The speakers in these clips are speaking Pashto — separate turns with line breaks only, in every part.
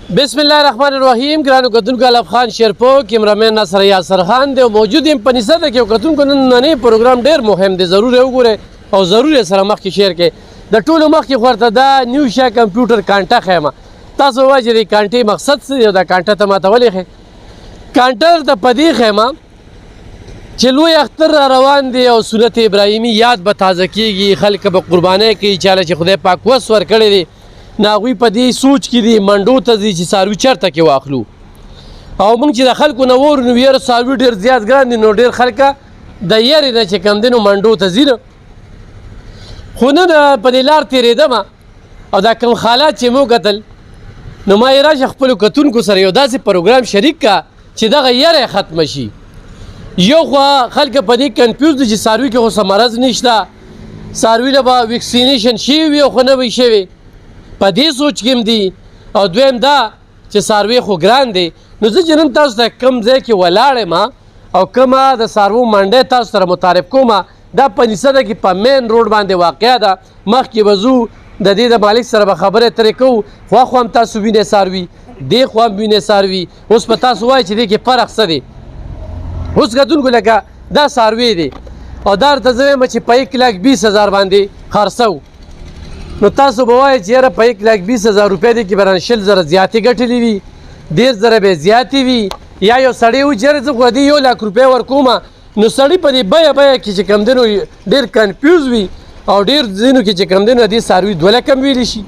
بسم الله الرحمن الرحیم. ګرانو کتونکو الف خان شیرپو کیمرامین ناصر یاسر خان دی او موجود یم په نسده کې. کتونکو نننی پروګرام ډیر مهم دی، ضرور وګورئ او ضرور سره مخکې شیر کړئ. د ټولو مخکې خو ورته دا نیو شا کمپیوټر کانټه ښیم. تاسو ووایئ چې د کانټې مقصد څه دی او دا کانټه ته ماته ولې ښیې. کانټه ته په دې ښیم چې لوی اختر را روان دی او سنت ابراهیمي یاد به تازه کېږي، خلک به قربانۍ کوي. چاله چې خدای پاک وس ورکړی دی نو هغوی په دې سوچ کې دي منډو ته ځي چې څاروي چېرته کې واخلو. او موږ چې د خلکو نه وورو نو یاره څاروي ډېر زیات ګران دي، نو ډېر خلکه د یارې نه چې کوم دی نو منډو ته ځي نه. خو نن په دې لار تېرېدم او دا کوم حالات چې مو کتل نو ما یې راشه خپلو کتونکو سره یو داسې پروګرام شریک که چې دغه یاره ختمه شي. یو خوا خلک په دې کنفیوز دي چې څاروي کې خو څه مرض نشته، څاروي له به ویکسینیشن شوي وي او خو نه به شوي، په دې سوچ کې هم دي. او دویم دا چې څاروي خو ګران دی. نو زه چې نن تاسو ته کوم ځای کې ولاړ یم او کومه د څاروو منډۍ تاسو سره متعارف کوم، دا په نسده کې په مین روډ باندې واقع ده. مخکې به ځو د دې د مالک سره به خبرې اترې کوو، خوا خوا هم تاسو وینئ څاروي، دې خوا هم وینئ څاروي. اوس به تاسو وایئ چې دې کې فرق څه دی. اوس کتونکو لکه دا څاروي دی او دا درته زه وایم چې په 1,20,000 باندې خرڅوو. نو تاسو به وایئ چې یاره په 1,20,000 روپۍ دی کې به رانه 20,000 زیاتې ګټلې وي، 10,000 به زیاتې وي. یا یو سړی و چې یاره زه خو دې 1,00,000 روپۍ ورکوم، نو سړي په دې بیه کې چې کوم دی نو ډېر کنفیوز وي او ډېر ځینو کې چې کوم دی نو دې څاروي 2 لکه هم ویلی شي،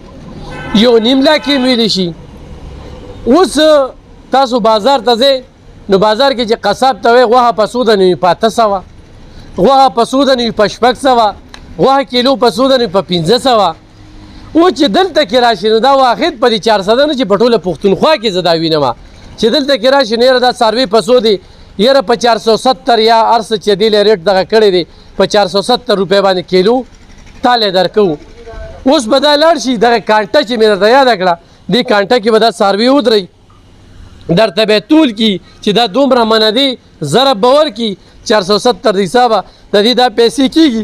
1.5 لکه هم ویلی شي. اوس تاسو بازار ته ځئ نو بازار کې چې قصاب ته وایي غوښه په څو دنې وي؟ په 800، غوښه په څو دنې وي؟ په 600، غوښه کیلو په څو دنې وي؟ په 500. و چې دلته کې راشي نو دا واحد په دې 400 نه چې په ټوله پښتونخوا کې زه دا وینم چې دلته کې راشي نو یاره دا څاروي په څو دی؟ یاره په 470 یا هر څه چې دې له ریټ دغه کړی دی په 470 روپۍ باندې کیلو تالی درکوو. اوس به دا لاړ شي دغه کانټه چې مې درته یاده کړه، دې کانټه کې به دا څاروي ودرئ، درته به تول کي چې دا دومره منه دی، ضرب به ورکي 470 د حسابه د دې دا پیسې کېږي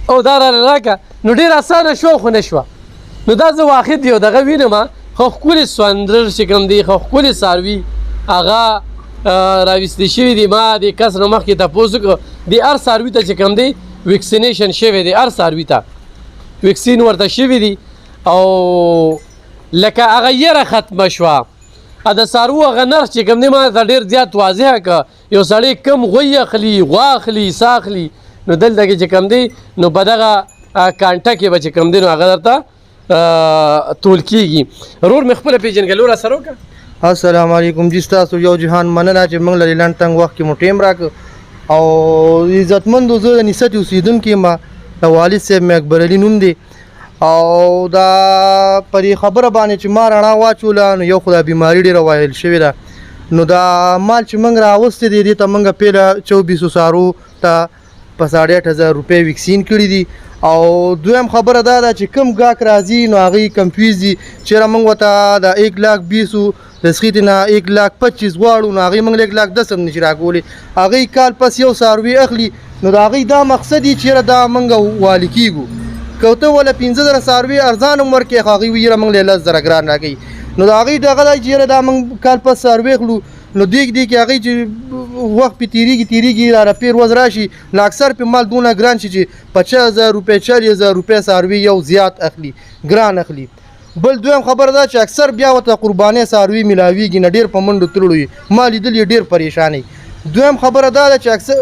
او دا راله راکړه. نو ډېر اسانه شو خو نه شوه. نو دا زه واحد یو دغه وینم خو ښکلې سوندرر چې کوم دی، خو ښکلې څاروي هغه راویستې شوي دي. ما دې کس نه مخکې تپوس وکړو دې هر څاروي ته چې کوم دی ویکسینیشن شوی دی، هر څاروي ته ویکسین ورته شوي دي. او لکه هغه یره ختمه شوه د څاروو هغه نرخ چې کوم دی ما ته ډېر زیات واضحه که یو سړی کم غوی اخلي، غوا اخلي، سا اخلي، نو دلته کې چې کوم دی نو په دغه کانټه کې به چې کوم دی نو هغه درته تول کېږي. ورور مې خپله پېژنګلو را سره وکړه.
السلام علیکم جی، ستاسو یو جهان مننه چې موږ لرې لنډ تنګ وخت کې مو ټیم راکړ. او عزتمندو زه د نسد اوسېدونکی یم، د والد صاحب مې اکبر علي نوم دی. او دا په دې خبره باندې چې ما رڼا واچوله نو یو خو دا بیماري ډېره وایل شوې ده. نو دا مال چې موږ راوستی دی دې ته موږ پیله 2400 څارو ته په 8,500 روپۍ ویکسین کړي دي. او دویم خبره دا ده چې کوم ګاک راځي نو هغوی کنفیوز دي چېرې موږ ورته د 1,20,000 د سخیتې نه 1,25,000 غواړو نو هغوی موږ له 1,10,000 هم نشي راکولی. هغوی کال پس یو څاروي اخلي نو د هغوی دا مقصد یي چېرې دا موږ والي کېږو. که ته وله 15,000 څاروي ارزان هم ورکړې خو هغوی ویره موږ له 10,000 ګران راکوي. نو د هغوی دغه دی چې یاره دا موږ کال پس څاروي اخلو نو دې کې هغوی چې وخت پې تېرېږي را رپېر ورځ راشي نو اکثر پې مال دونه ګران شي چې 50,000 روپۍ 40,000 روپۍ څاروي یو زیات اخلي، ګران اخلي. بل دویم خبره ده چې اکثر بیا ورته قربانۍ څاروي میلاویږي نه، ډېر په منډو تللو وي، ما لیدل یې ډېر پریشانوي. دویم خبره دا ده چې اکثر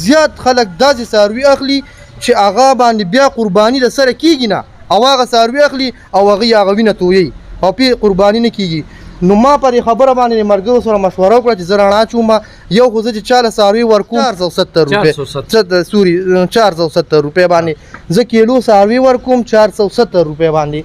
زیات خلک داسې څاروي اخلي چې هغه باندې بیا قرباني د سره کېږي نه، او هغه څاروي اخلي او هغوی هغه وینه تویوي او پې قرباني نه کېږي. نو ما په دې خبره باندې د ملګرو سره مشوره وکړه چې زه رڼا چوم، یو خو زه چې چاله څاروي ورکوم 470 روپۍ 470 روپۍ باندې، زه کیلو څاروي ورکوم 470 روپۍ باندې.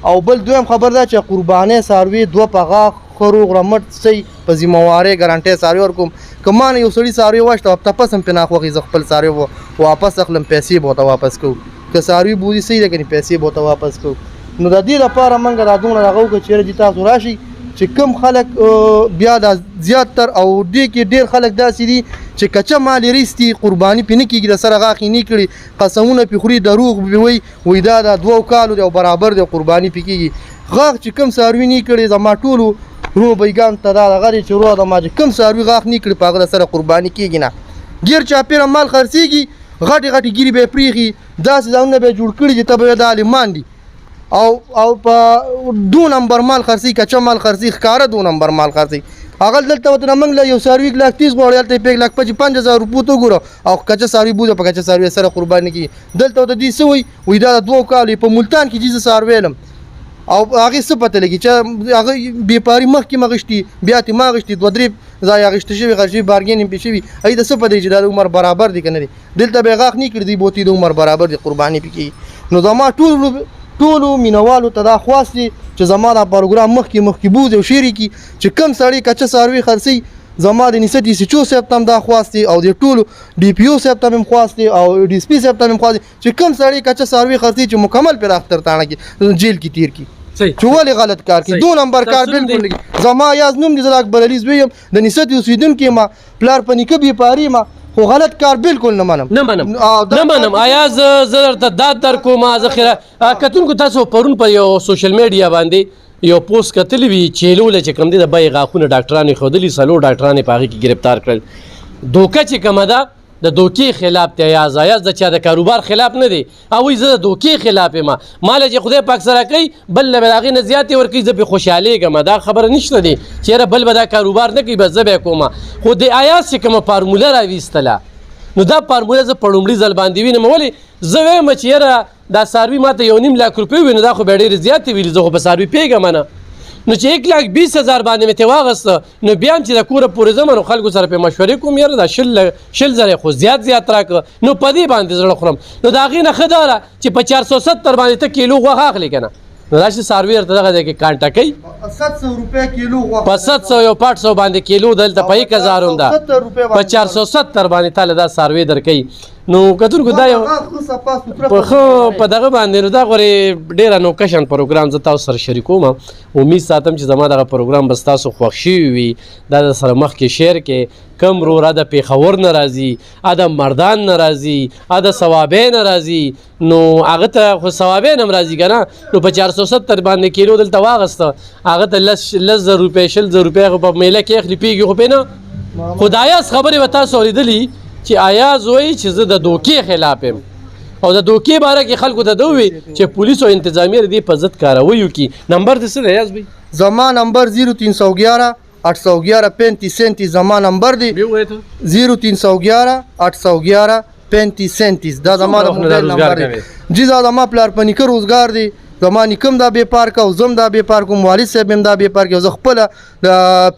او بل دویم خبر ده چې قربانۍ څاروي 2 په غاښ خرو غرمټ صحیح په ذمهوارۍ ګارانټۍ څاروي ورکوم. که ما نه یو سړي څاروي واشته تپس هم پرې ناخوښي زه خپل څاروي واپس اخلم، پیسې به ورته واپس کوو. که څاروي بوځي صحیح ده، که پیسې به ورته واپس کوو. نو د دې لپاره موږ دا دومره هغه وکړو چې یاره تاسو راشئ چې کم خلک بیا دا زیاتتر او دې کې ډېر خلک داسې دي چې کچه مال یې ریستي قرباني پې نه کېږي، د سره غاښ یې نه کړي، قسمونه پې خوري، دروغ پې وایي دا د 2 کالو دی او برابر دی قرباني پې کېږي. غاښ چې کوم څاروي نه کړي زما ټولو رو بیګان ته دا دغه دی چې رو د ما چې کوم څاروي غاښ نه کړي په هغه سره قرباني کېږي نه ګیر چاپېره مال خرڅېږي غټې غټې ګیرې به یې پرېښي داسې ځایونه به یې جوړ کړي چې ته به یې د عالمان دي او په 2 نمبر مال خرڅي کچا مال خرڅي ښکاره 2 نمبر مال خرڅي هغه دلته ورته موږ له یو څاروي 130 غواړي هلته یې 1,50,000 روپو ته وګوره او کچا څاروي بوځه په کچا څاروي سره قرباني کېږي دلته ورته دوی څه وایي دا د 2 کالو په ملتان کې چې زه څاروی یم او هغې څه پته لګي چې هغه بېپاري مخکې مغشتي بیا ترې ماغشتي 2-3 ځای اخیسته شوي خرڅ شوي بارګین هم پې شوي هغې ته څه پته چې دا د عمر برابر دی که نه دی دلته به یې غاښ نه کړي دوی بوتي د عمر برابر دی قرباني پې کېږي نو زما ټولو مینوالو ته دا خواست دی چې زما دا پروګرام مخکې بوځي او شیرې کړي چې کوم سړی کچه څاروي خرڅوي زما د نسبت ایسچو صاحب ته هم دا خواست دی او د ټولو ډي پي او صاحب ته هم خواست دی او ډي اس پي صاحب ته هم خواست دی چې کوم سړی کچه څاروي خرڅوي چې مکمل پرې اختر تاڼه کې جیل کې تیر کړي چې ولې غلط کار کوي 2 نمبر کار بالکل نه زما یاز نوم دي زه اکبر علي زوی یم د نسبت اوسیدونکی ما پلار په نیکه بېپاري ما خو غلط کار بالکل نه منم
آیا زه درته دا در کوم ذخیره کتونکو تاسو پرون پر یو سوشل میډیا باندې یو پوسټ کتلی وي چیلوله چې کوم دی د بیې غاښونه ډاکټرانو ښودلي 4 ډاکټران په هغې کې ګرفتار کړل دوکه چې کومه ده د دوکې خلاف دی ایاز د چا د کاروبار خلاف نه دی او وایي زه د دوکې خلاف یم ماله چې خدای پاک سره کوي بل له به د هغې نه زیاتې ورکوي زه پرې خوشحالېږم دا خبره نشته دی چې یاره بل به دا کاروبار نه کوي بس زه به یې کومه خو د ایاز چې کومه فارموله راویستله نو دا فارموله زه په لومړي ځل باندې وینم ولې زه وایم چې یاره دا څاروي ما ته 1.5 لاک روپۍ وي نو دا خو بیا ډېرې زیاتې ویلي زه خو په څاروي پوهېږم نه نو چې 1,20,000 باندې مې ترې واغسته نو بیا هم چې د کوره پورې ځم نو خلکو سره پرې مشورې کوم یاره دا 100,000 خو زیات راکړه نو په دې باندې زړه خورم نو د هغې نه ښه دا ده چې په 470 باندې ته کیلو غوښه اخلې که نه نو داسې څاروي ورته دغه دی کې کانټه کوي
700 روپۍ کیلو غوښه
په 700 یا 500 باندې کیلو دلته په 1,000 هم ده په 470 باندې تاله دا څاروي درکوي نو کتونکو دا یو په دغه باندې نو دا غورې ډېره نوکشن پروګرام زه تاسو سره شریکوم امید ساتم چې زما دغه پروګرام به ستاسو خوښ شوي وي دا د سره مخکې شیر کې کم وروره د پېښور نه راځي د مردان نه راځي د صوابۍ نه راځي نو هغه ته خو صوابۍ نه هم راځي که نه نو په 470 باندې کیلو دلته واغسته هغه ته 10,000 روپۍ 20,000 روپۍ هغه په میله کې اخلي پوهېږي خو پې نه خو د ایاز خبرې به تاسو اورېدلي چې ایاز وایي چې زه د دوکې خلاف یم او د دوکې باره کې خلکو ته دا ووایي چې پولیسو انتظامیه د دې په ضد کاروي وکړي نمبر دې څه دی ایاز بھائی
زما نمبر 0311 811 3537 زما نمبر دی 0311 811 3537 دا زما د موبایل نمبر دی جی دا زما پلار په نیکه روزګار دی زما نیکم دا بې پارک او زم دا بې پارک کوم والد صاحب هم دا بې پارک او زه خپله د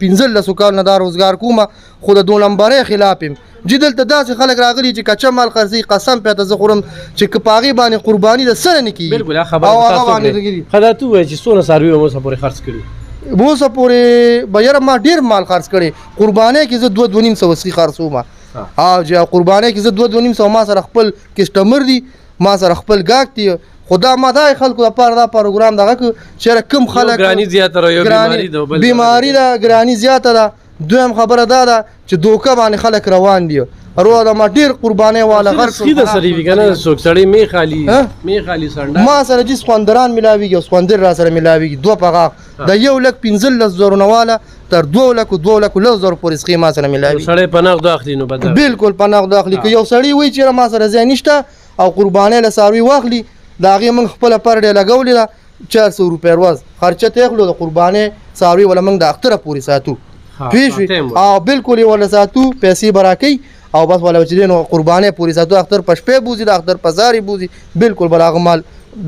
15 کال نه دا روزګار کوم خو د 2 نمبرۍ خلاف یم جی دلته داسې خلک راغلي چې کچه مال خرڅوي قسم پېته زه خورم چې که په هغې باندې قرباني د سره نه کېږي
بالکل خبره تاسو ته ووایي چې څونه څاروي به اوسه پورې خرڅ کړي
اوسه پورې به یاره ما ډېر مال خرڅ کړی قربانۍ کې زه 2-2.5 وسخي خرڅوم او چې قربانۍ کې زه 2-2.5 ما سره خپل کسټمر دي ما سره خپل ګاهک دي خدا ما دا خلکو لپاره دا پروګرام دغه چې کم خلک
ګراني زیاته ده یو
بیماري ده ګراني زیاته ده دویم خبره دا ده چې دوکه باندې خلک روان دي روه دا ما ډېر قربانۍ والا غرق
سیده سړی وي که نه څوک سړی می خالي سنډه
ما سره چې سخوندران ملاویږي او سخوندر را سره ملاویږي 2 په غاښ د 1,15,000 نه واله تر 2,00,000 پورې سخي ما سره ملاوي
سړی په نغدو اخلي نو بدل
بالکل په نغدو اخلي که یو سړی وایي چې ما سره ځای نشته او قربانۍ له څاروي واخلي د هغې موږ خپله پر ډې لګولې ده 400 روپۍ ورځ خرچه ته اخلو د قربانۍ څاروي وله موږ د اختره پورې ساتو پوه شوې او بالکل یې وله ساتو پیسې به راکوي او بس ولا چې دی نو قربانۍ پورې ساتو اختر په شپې بوځي د اختر په سهار یې بوځي بالکل به هغه مال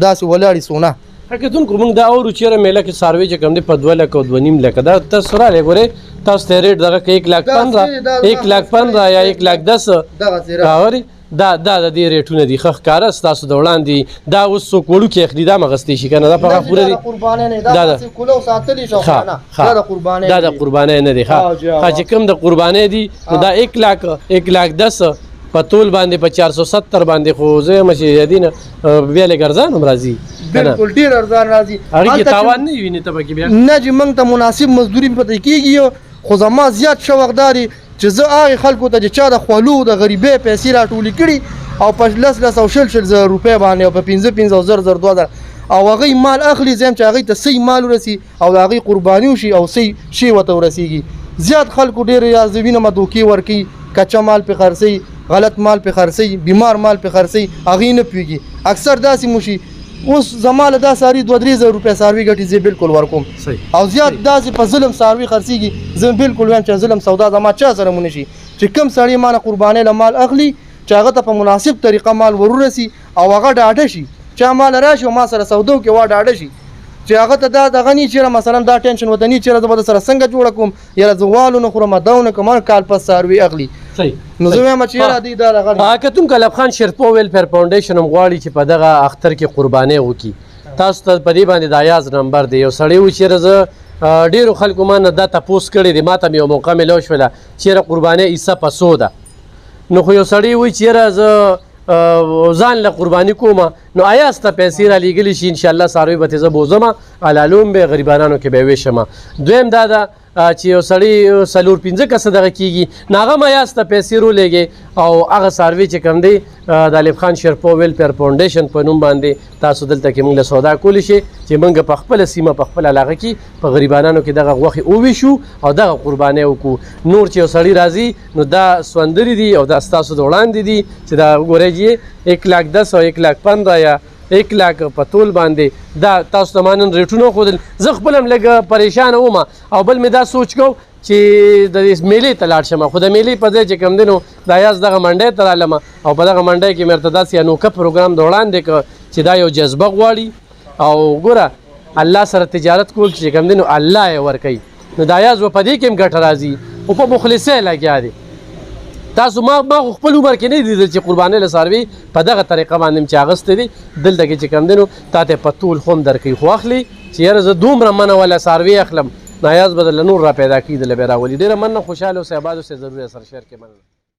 داسې ولاړي سونه
کتونکو موږ دا اورو چې یاره میله کې څاروي چې کوم دی په 2 لک او 2.5 لک دا تاسو راغلی ګورئ تاسو ته ریټ دغه کې 1,15,000 یا 1,10,000 دا د دې ریټونه دي ښه ښکاره ستاسو د وړاندې دا اوس څوک وړوکي اخلي دا مغستې شي که نه دا په هغه پوره دي دا د قربانۍ نه دی ښه چې کوم د قربانۍ دي نو دا 1,10,000 په تول باندې په 470 باندې خو زه یم چې یادي نه بیا لږ ارزان هم راځي
بالکل ډېر ارزان راځي
هغې کې تاوان نه وینې ته پکې بیا
نه چې موږ ته مناسب مزدوري پته کېږي خو زما زیات شوق دا دی چې زه هغې خلکو ته چې چا د خولو د غریبۍ پیسې راټولې کړي او په 10,000 او 100,000 روپۍ باندې او په 15,000 2,000 او هغه مال اخلي زم چې هغه ته صحیح مال ورسي او هغه قرباني وشي او صحیح شی وته ورسیږي زیات خلکو ډیر یازوینه مدوکی ورکی کچا مال په خرڅي غلط مال په خرڅي بیمار مال په خرڅي هغه نه پیږي اکثر داسې مشي اوس زماله دا ساری 2-3 روپیا ساروي ګټي زه بالکل ورکوم او زیات داسې په ظلم ساروي خرڅيږي زه بالکل وایم چې ظلم سودا زما چا سره مونږ شي چې کم سړی مال قرباني له مال اخلي چې هغه ته په مناسب طریقه مال ورورسي او هغه ډاډه شي چې مال راشي ما سره سودو کې وا ډاډه شي چې هغه ته دا غني چې مثلا دا ټینشن ودني چې زه به سره څنګه جوړ کوم یا زوالو نه خورم داونه کوم کال پس ساروي اخلي نو زه وایم چې را دي دا غني
کتم کلب خان شیرپو ویلفیر فاونډیشن هم غواړي چې په دغه اختر کې قرباني وکړي تاسو ته په دې باندې د ایاز نمبر دی یو سړی و چې زه ډیرو خلکو ما نه دا تپوس کړی دی ما ته یو موقع ملو شوله چیرې قرباني عیسی په څو ده نو خو یو سړی وایي چیرې زه ځان له قرباني کوم نو ایاز ته پیسې را لیږلی شي انشاءالله څاروي به ترې زه بوځم علالوم به غریبانانو کې به ویشم دویم دا ده چې یو سړی 4-5 کسه دغه کېږي نو هغه هم ایاز ته پیسې رولېږي او هغه څاروي چې کوم دی د الف خان شیرپو ویلفیر فاونډیشن په نوم باندې تاسو دلته کې موږ له سودا کولی شي چې موږ په خپله سیمه په خپل علاقه کې په غریبانانو کې دغه غوښې وویشو او دغه قربانۍ وکړو نور چې یو سړی راځي نو دا سوندري دي او دا ستاسو د وړاندې دي چې دا وګورئ چې 1,10,000 او 1,15,000 یا 1,00,000 په تول باندې دا تاسو ته ما نن ریټونه وښودل زه خپل هم لږ پریشانه وم او بل مې دا سوچ کو چې د میلې ته لاړ شم خو د میلې په ځای چې کوم دی نو دا یاز دغه منډۍ ته رالم او په دغه منډۍ کې مې ورته داسې انوکه پروګرام د وړاندې کړ چې دا یو جذبه غواړي او ګوره الله سره تجارت کول چې کوم دی نو الله یې ورکوي نو دا یاز به په دې کې هم ګټه راځي او په مخلصۍ لګیا دی تاسو ما خپل عمر کې نه لیدل چې قربانۍ له څاروي په دغه طریقه باندې چې اخیستی دی دلته کې چې کوم دی نو تا ته په طول خو هم درکوي خو اخلي چې یاره زه دومره منه ولا څاروي اخلم نایاز به درله نور را پیدا کړي دله به راولي ډېره مننه خوشحاله اوسئ اباد اوسئ ضرور یې سره شیر کې مننه